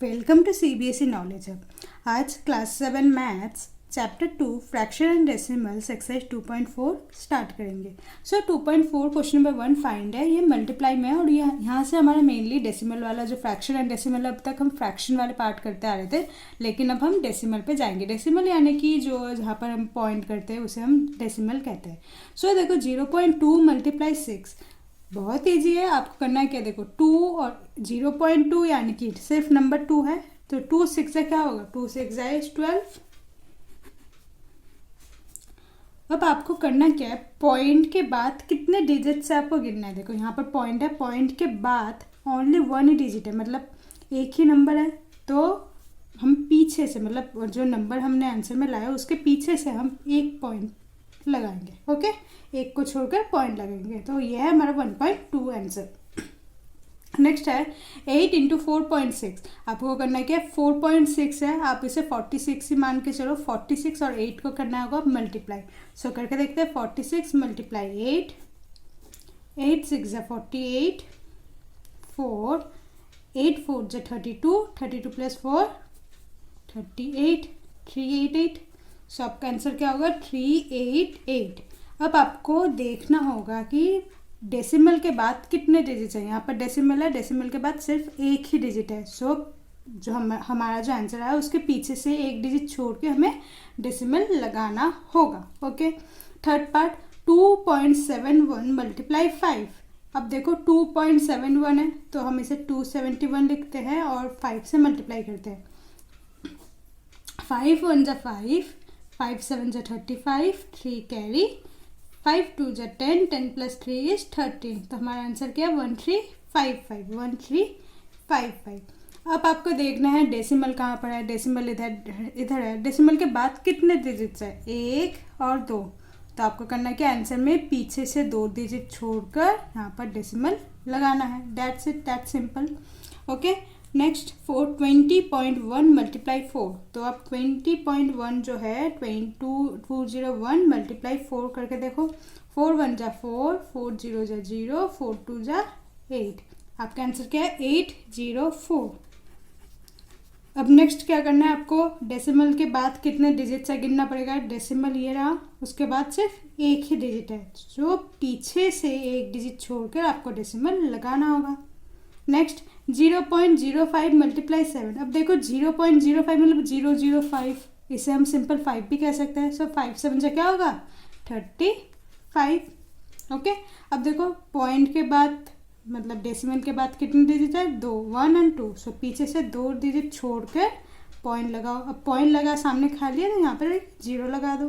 Welcome to CBSE knowledge hub. आज class 7 maths chapter 2 fraction and decimals exercise 2.4 start करेंगे। So 2.4 question number 1 find है, ये multiply में है और यहाँ से हमारा मेनली डेसिमल वाला जो फ्रैक्शन एंड डेसिमल, अब तक हम फ्रैक्शन वाले पार्ट करते आ रहे थे, लेकिन अब हम डेसिमल पे जाएंगे। डेसिमल यानी कि जो जहाँ पर हम पॉइंट करते हैं उसे हम डेसिमल कहते हैं। सो देखो 0.2 मल्टीप्लाई 6 बहुत ईजी है। आपको करना है क्या, देखो 2 और 0.2 यानी कि सिर्फ नंबर 2 है, तो 2 6 से क्या होगा, 2 6 इज 12। अब आपको करना क्या है, पॉइंट के बाद कितने डिजिट से आपको गिनना है। देखो यहाँ पर पॉइंट है, पॉइंट के बाद ओनली 1 ही डिजिट है, मतलब एक ही नंबर है। तो हम पीछे से, मतलब जो नंबर हमने आंसर में लाया उसके पीछे से हम एक पॉइंट लगाएंगे। ओके, एक को छोड़कर पॉइंट लगाएंगे, तो यह है हमारा 1.2 आंसर। नेक्स्ट है 8 इंटू 4.6। आपको करना है क्या, 4.6 है, आप इसे 46 ही मान के चलो। 46 और 8 को करना होगा मल्टीप्लाई। सो करके देखते हैं, 46 मल्टीप्लाई 8, 8 6 जा 48, 4 8 4 जा 32, 32 प्लस 4 38, 388। सो आपका आंसर क्या होगा, 388। अब आपको देखना होगा कि डेसिमल के बाद कितने डिजिट हैं। यहाँ पर डेसिमल है, डेसिमल के बाद सिर्फ एक ही डिजिट है। सो जो हमारा जो आंसर है उसके पीछे से एक डिजिट छोड़ के हमें डेसिमल लगाना होगा। Okay, third part 2.71 multiply 5। अब देखो 2.71 है तो हम इसे 271 लिखते हैं और 5 से मल्टीप्लाई करते हैं। 5 1 जा 5, 5 7 जा 35, 3 कैरी, 5 2 जा 10, 10 प्लस 3 इज 13। तो हमारा आंसर क्या है, 1355, 1355। अब आपको देखना है डेसिमल कहाँ पर है। डेसिमल इधर है। डेसिमल के बाद कितने डिजिट्स है, 1 और 2। तो आपको करना है कि आंसर में पीछे से 2 डिजिट छोड़कर यहाँ पर डेसिमल लगाना है। That's it, that's simple. Okay, next 20.1 multiply 4। तो आप 20.1 जो है 201 मल्टीप्लाई 4 करके देखो। 4 1 जा 4, 4 0 जा 0, 4 2 जा 8। आपका आंसर क्या है, 804। अब नेक्स्ट क्या करना है आपको, डेसिमल के बाद कितने डिजिट से गिनना पड़ेगा। डेसिमल ये रहा, उसके बाद सिर्फ एक ही डिजिट है, जो पीछे से एक डिजिट छोड़कर आपको डेसिमल लगाना होगा। Next 0.05 multiply 7। अब देखो 0.05 मतलब 005, इसे हम सिंपल 5 भी कह सकते हैं। सो 5 7 से क्या होगा, 35। ओके, अब देखो पॉइंट के बाद, मतलब डेसिमल के बाद कितने डिजिट है, 2, 1 और 2। सो पीछे से 2 डिजिट छोड़कर पॉइंट लगाओ। अब पॉइंट लगा, सामने खाली है तो यहाँ पर एक 0 लगा दो।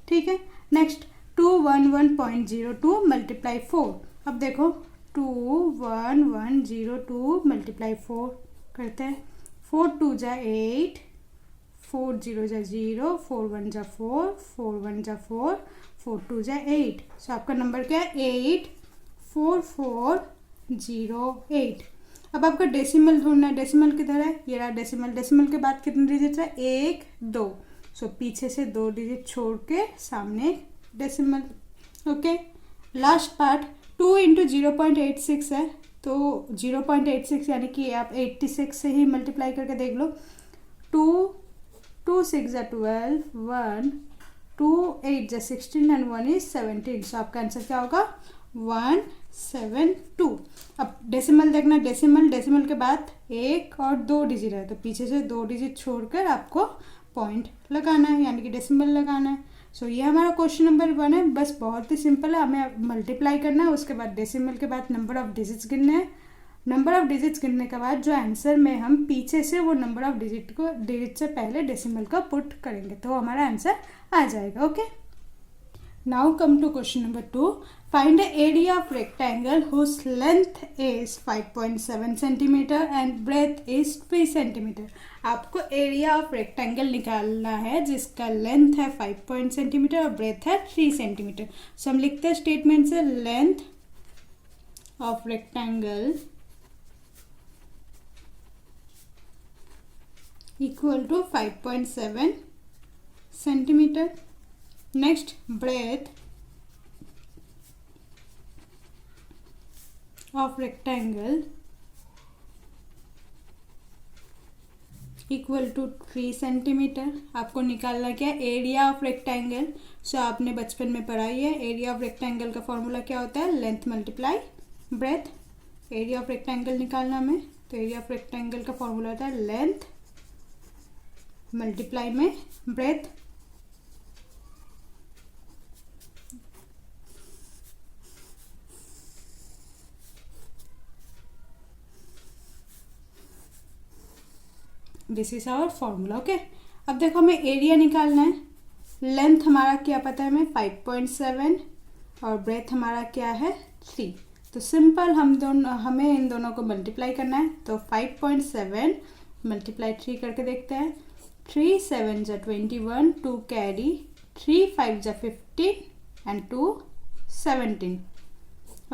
ठीक है, नेक्स्ट 211.02 मल्टीप्लाई 4। अब देखो 21102 मल्टीप्लाई 4 करते हैं। 4 2 जा 8, 4 0 जा 0, 4 1 जा 4, 4 1 जा 4, 4 2 जा 8। सो आपका नंबर क्या है, 84408। अब आपका डेसिमल ढूंढना है। डेसिमल किधर है, ये रहा डेसिमल। डेसिमल के बाद कितने डिजिट है, 1 2। सो पीछे से 2 डिजिट छोड़ के सामने decimal. Okay, last part 2 into 0.86 है, तो 0.86 यानी कि आप 86 से ही मल्टीप्लाई करके देख लो। 2 6 जा 12, 1 2 8 जा 16 एंड 1 इज 17। सो आपका आंसर क्या होगा, 172। अब डेसिमल देखना, डेसिमल के बाद 1 और 2 डिजिट है, तो पीछे से 2 डिजिट छोड़कर आपको पॉइंट लगाना है, यानी कि डेसिमल लगाना है। सो ये हमारा क्वेश्चन नंबर 1 है। बस बहुत ही सिंपल है, हमें मल्टीप्लाई करना है, उसके बाद डेसिमल के बाद नंबर ऑफ डिजिट्स गिनने हैं। नंबर ऑफ डिजिट्स गिनने के बाद जो आंसर में हम पीछे से वो नंबर ऑफ डिजिट से पहले डेसिमल का पुट करेंगे, तो हमारा आंसर आ जाएगा। Okay, now come to question number 2। Find the area of rectangle whose length is 5.7 centimetre and breadth is 3 centimetre. आपको एरिया ऑफ रेक्टेंगल निकालना है जिसका लेंथ है 5 सेंटीमीटर और ब्रेथ है 3 सेंटीमीटर। सो हम लिखते हैं स्टेटमेंट से, length of rectangle equal to 5.7 centimetre. Next breadth of rectangle equal to 3 centimetre. आपको निकालना क्या है, एरिया ऑफ रेक्टेंगल। सो आपने बचपन में पढ़ाई है, एरिया ऑफ रेक्टेंगल का फॉर्मूला क्या होता है, length multiply breadth. Area of rectangle निकालना हमें, तो एरिया ऑफ रेक्टेंगल का फॉर्मूला होता है लेंथ मल्टीप्लाई में breadth. This is our formula. Okay, अब देखो हमें एरिया निकालना है। लेंथ हमारा क्या पता है हमें, 5.7 और ब्रेथ हमारा क्या है 3। तो सिंपल हमें इन दोनों को मल्टीप्लाई करना है। तो 5.7 मल्टीप्लाई 3 करके देखते हैं। 3 7 जा 21, 2 कैरी, 3 5 जा 15 एंड 2 17।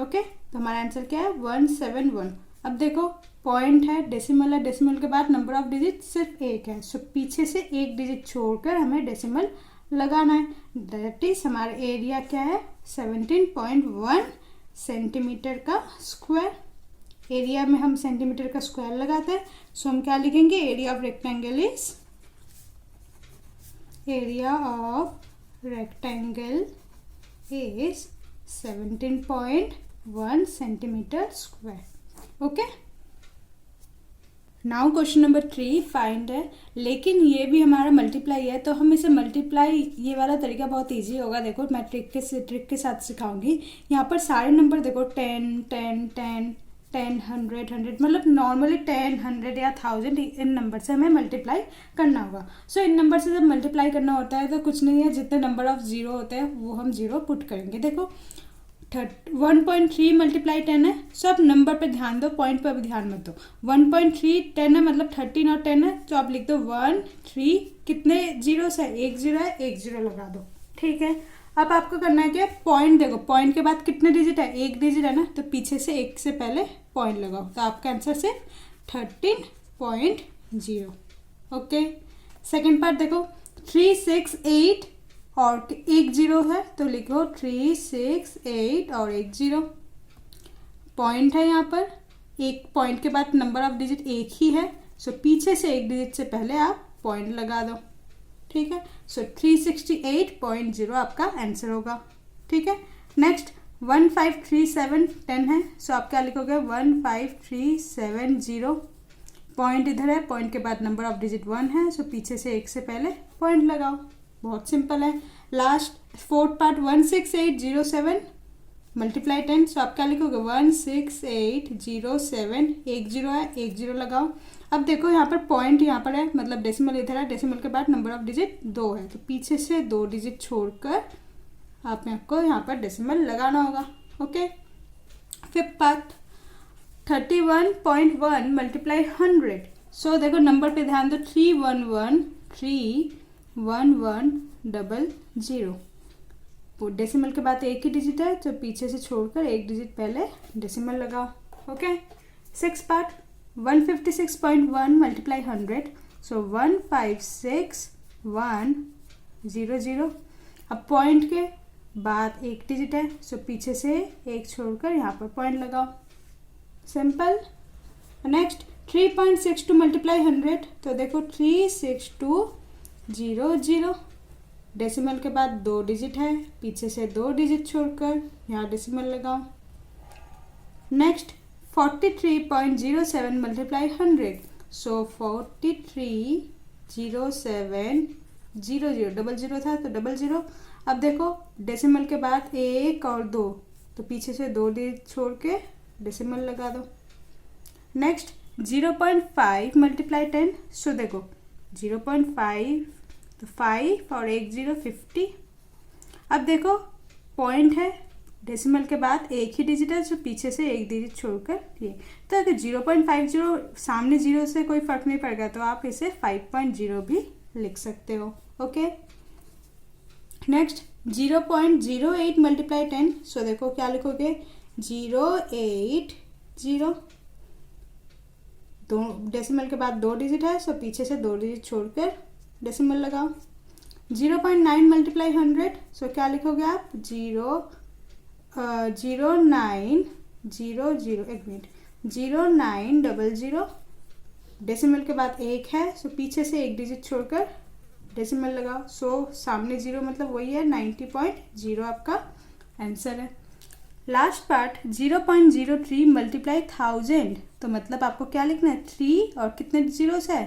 ओके, तो हमारा आंसर क्या है 171। अब देखो पॉइंट है, डेसिमल है, डेसिमल के बाद नंबर ऑफ डिजिट सिर्फ एक है। सो पीछे से एक डिजिट छोड़कर हमें डेसिमल लगाना है। दैट इज हमारा एरिया क्या है 17.1 सेंटीमीटर का स्क्वायर। एरिया में हम सेंटीमीटर का स्क्वायर लगाते हैं। सो हम क्या लिखेंगे, area of rectangle is, area of rectangle is 17.1 centimetre square. Okay, now question number 3 find है, लेकिन ये भी हमारा मल्टीप्लाई है। तो हम इसे मल्टीप्लाई, ये वाला तरीका बहुत इजी होगा। देखो मैं ट्रिक के साथ सिखाऊंगी। यहाँ पर सारे नंबर देखो 10 10 10 10 100 100, मतलब नॉर्मली 10 100 या 1000 इन नंबर से हमें मल्टीप्लाई करना होगा। सो इन नंबर से जब मल्टीप्लाई करना होता है तो कुछ नहीं है, जितने नंबर ऑफ जीरो होते हैं वो हम जीरो पुट करेंगे। देखो 1.3 मल्टीप्लाई 10 है। सो आप नंबर पे ध्यान दो, पॉइंट पे भी ध्यान मत दो। 1.3 10 है, मतलब 13 और 10 है, तो आप लिख दो 1 3, कितने जीरो है, एक जीरो है, एक जीरो लगा दो। ठीक है, अब आपको करना है क्या, पॉइंट देखो, पॉइंट के बाद कितने डिजिट है, एक डिजिट है ना, तो पीछे से एक से पहले पॉइंट लगाओ। तो आपका आंसर सिर्फ 13.0। ओके, सेकेंड पार्ट देखो 3 6 8 और एक जीरो है, तो लिखो 3 6 8 और एक जीरो। पॉइंट है यहाँ पर, एक पॉइंट के बाद नंबर ऑफ डिजिट एक ही है। सो पीछे से एक डिजिट से पहले आप पॉइंट लगा दो। ठीक है, सो 368.0 आपका आंसर होगा। ठीक है, नेक्स्ट 1537 10 है। सो आप क्या लिखोगे 15370। पॉइंट इधर है, पॉइंट के बाद नंबर ऑफ डिजिट 1 है, सो पीछे से एक से पहले पॉइंट लगाओ। बहुत सिंपल है। Last fourth part 16807 multiply 10। सो आप क्या लिखोगे 16807, एक जीरो है, एक जीरो लगाओ। अब देखो यहाँ पर पॉइंट यहाँ पर है, मतलब डेसिमल इधर है, डेसिमल के बाद नंबर ऑफ डिजिट 2 है, तो पीछे से 2 डिजिट छोड़कर आपको यहाँ पर डेसिमल लगाना होगा। Okay, fifth part 31.1 multiply 100। सो देखो नंबर पे ध्यान दो, 311 डेसिमल के बाद एक ही डिजिट है, तो पीछे से छोड़कर एक डिजिट पहले डेसिमल लगाओ। Okay, six part 156.1 multiply 100। सो 156,100। अब पॉइंट के बाद एक डिजिट है, सो पीछे से एक छोड़कर यहाँ पर पॉइंट लगाओ। सिंपल। Next 3.62 multiply 100। तो देखो 36200, डेसिमल के बाद 2 डिजिट है, पीछे से 2 डिजिट छोड़कर यहाँ डेसिमल लगाओ। Next 43.07 multiply 100। सो 430700, डबल जीरो था तो डबल जीरो। अब देखो डेसिमल के बाद 1 और 2, तो पीछे से 2 डिजिट छोड़ के डेसिमल लगा दो। Next 0.5 multiply 10। सो देखो 0.5 तो 5 और एक जीरो 50। अब देखो पॉइंट है, डेसिमल के बाद एक ही डिजिट है, जो पीछे से एक डिजिट छोड़कर ये। तो अगर 0.50 सामने जीरो से कोई फर्क नहीं पड़ेगा, तो आप इसे 5.0 भी लिख सकते हो। Okay, next 0.08 multiply 10। सो देखो क्या लिखोगे 080, दो डेसिमल के बाद 2 डिजिट है, सो पीछे से 2 डिजिट छोड़कर डेसिमल लगाओ। 0.9 मल्टीप्लाई 100। सो क्या लिखोगे आप 0900, एक मिनट, 0900 डेसिमल के बाद 1 है, सो पीछे से एक डिजिट छोड़कर डेसिमल लगाओ। सो सामने 0 मतलब वही है, 90.0 आपका आंसर है। लास्ट पार्ट 0.03 मल्टीप्लाई 1000, तो मतलब आपको क्या लिखना है, 3 और कितने जीरोस है,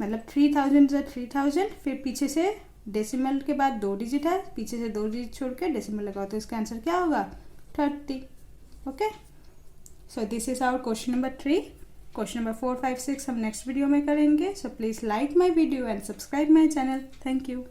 मतलब 3000 या 3000, फिर पीछे से डेसिमल के बाद 2 डिजिट है, पीछे से 2 डिजिट छोड़ के डेसिमल लगाओ, तो इसका आंसर क्या होगा, 30। Okay, so this is our question number 3। Question number 4, 5, 6 हम नेक्स्ट वीडियो में करेंगे। So please like my video and subscribe my channel. Thank you.